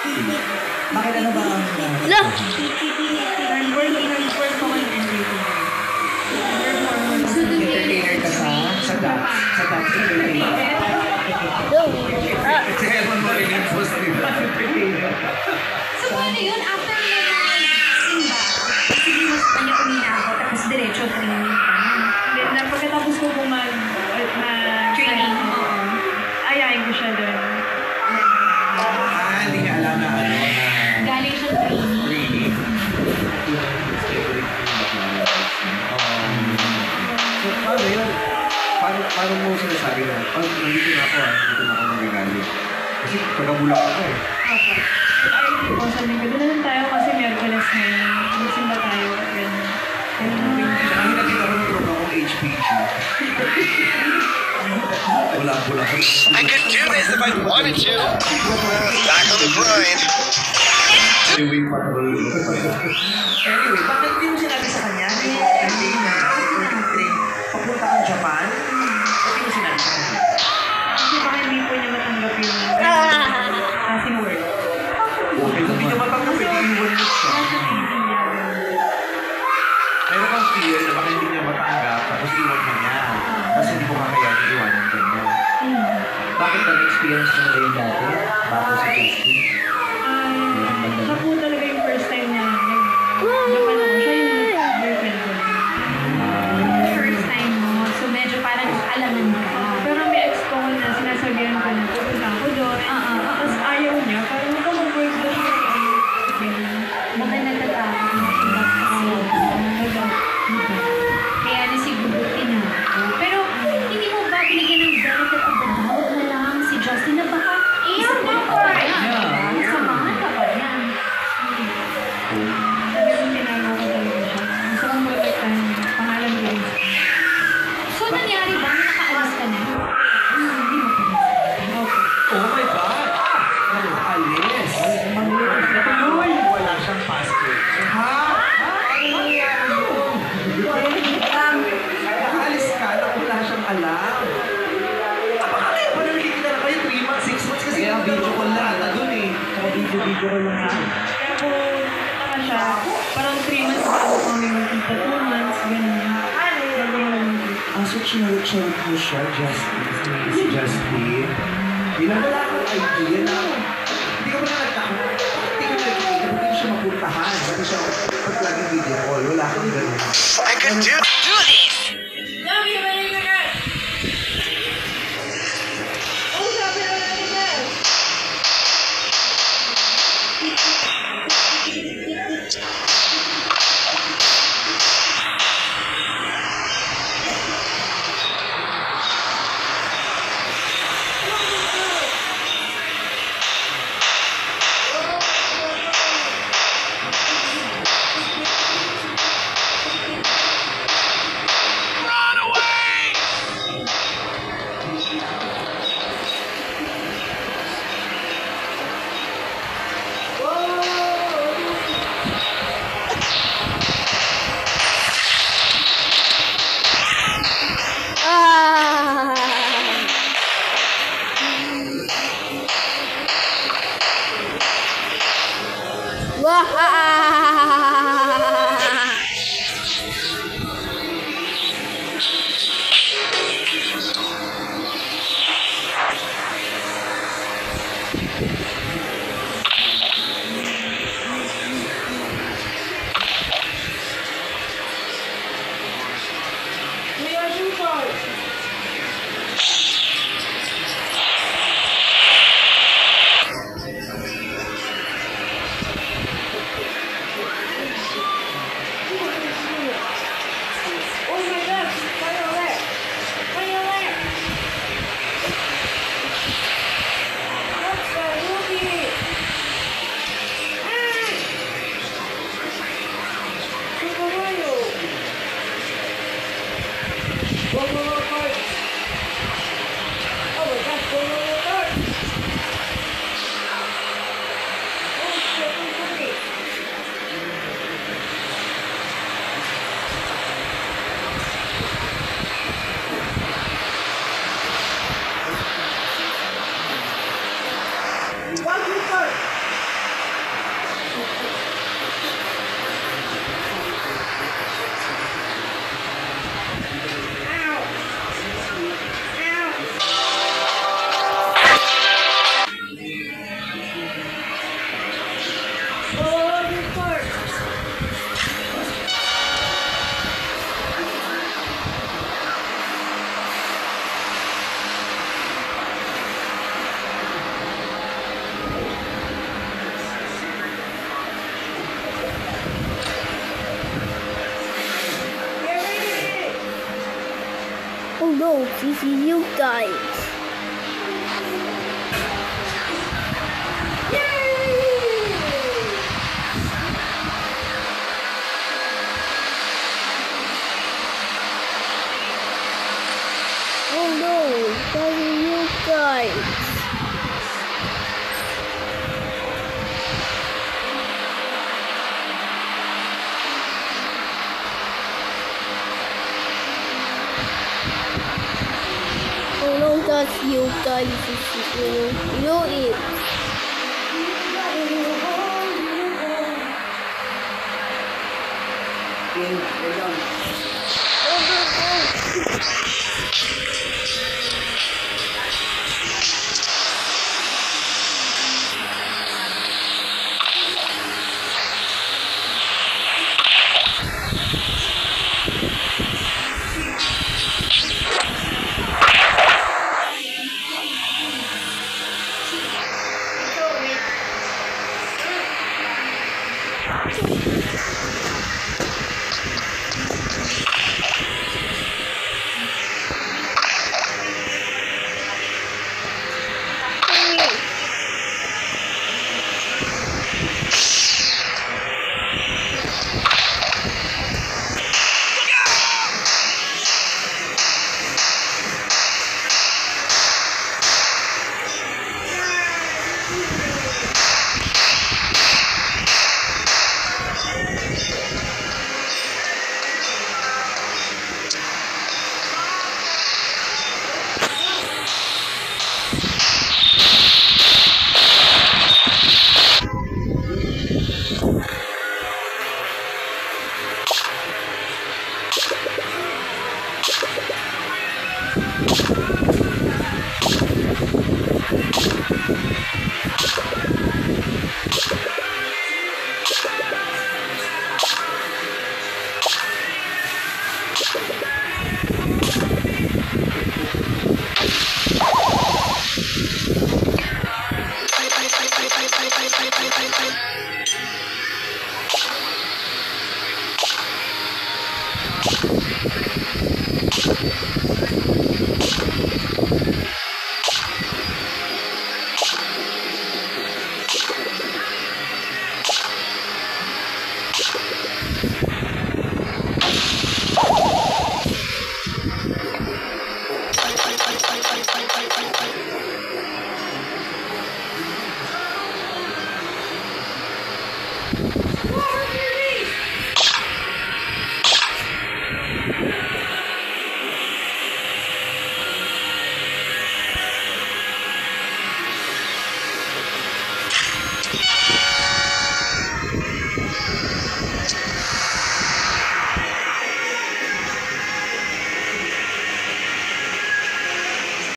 Bakit ano ba ang... Look! Nag-work ko ng entertainer. Entertainer ka sa dance entertainer. Si Herman mo rin yung post nila. So, paano yun? After mo simba, sige mas pa niya umina ako, tapos diretso training ka na. Pagkatapos ko training, ayayin ko siya doon. Hindi niya alam na ano na... Galing siya training. Training. So, paano yun? Paano mo sinasabi na, nandito na ako nandito na ako magagali. Kasi pagkabulak ako eh. Okay. Ay, sabi ko, doon naman tayo kasi Miyerkules na yun. Magsimba tayo. Saka hinatid ako ng tropa kong HPG. Wala ko. I could do this if I wanted to. Back on the grind. Anyway, Bakit hindi mo sinabi sa kanya? Papunta kang Japan? Bakit hindi mo sinabi sa kanya? Kasi baka hindi po niya matanggap yung ating word. okay, kung hindi niya matanggap, pwede iwan mo siya. Meron kang fear na baka hindi niya matanggap, tapos iwan ka niya. Tapos hindi mo kakayanin iwanan ka niya. Bakit na-experience mo na rin dati? Bago sa Justin? Siya po talaga yung first time niya. Nag-Japan ako. Siya yung girlfriend ko. First time mo. So medyo parang alaman ka. Pero may ex ko na sinasabihan ko na pupunta ako doon. Tapos ayaw niya. Parang huwag ka mag-work doon. Baka natatakot na siya. Kaya nasigubutin na ako. Pero hindi mo ba binigyan ng benefit of the doubt na lang si Justin na baka isamahan ka pa niya. Samahan ka pa niya. Talagang tinagaw ko talaga siya. Gusto kong protektahan niya. Pangalan ko yun. So nangyari ba na nakaalis ka na? Hindi mo pa. Okay. Oh my God! Ano? Alis? Natuloy! Wala siyang passport. Ha? Nakaalis ka na wala siyang alam. Baka kayo pa nakikita na kayo 3 months, 6 months kasi yung video call na ata dun eh. Saka video ko lang ha. Kaya po, tama siya. Parang 3 months bago kami magkita. 2 months, ganun. So, chinarot mo siya, Justin. Si Justin. Bilang wala akong idea na hindi ka ba na nagtakot? Hindi ka nakikita, hindi siya mapuntahan. Hindi siya pag-laging video call. Wala kang ganun. I could do this. Run away! no, this is you guys. Oh no, that is you guys. Oh no, that's you guys. You know it. Oh,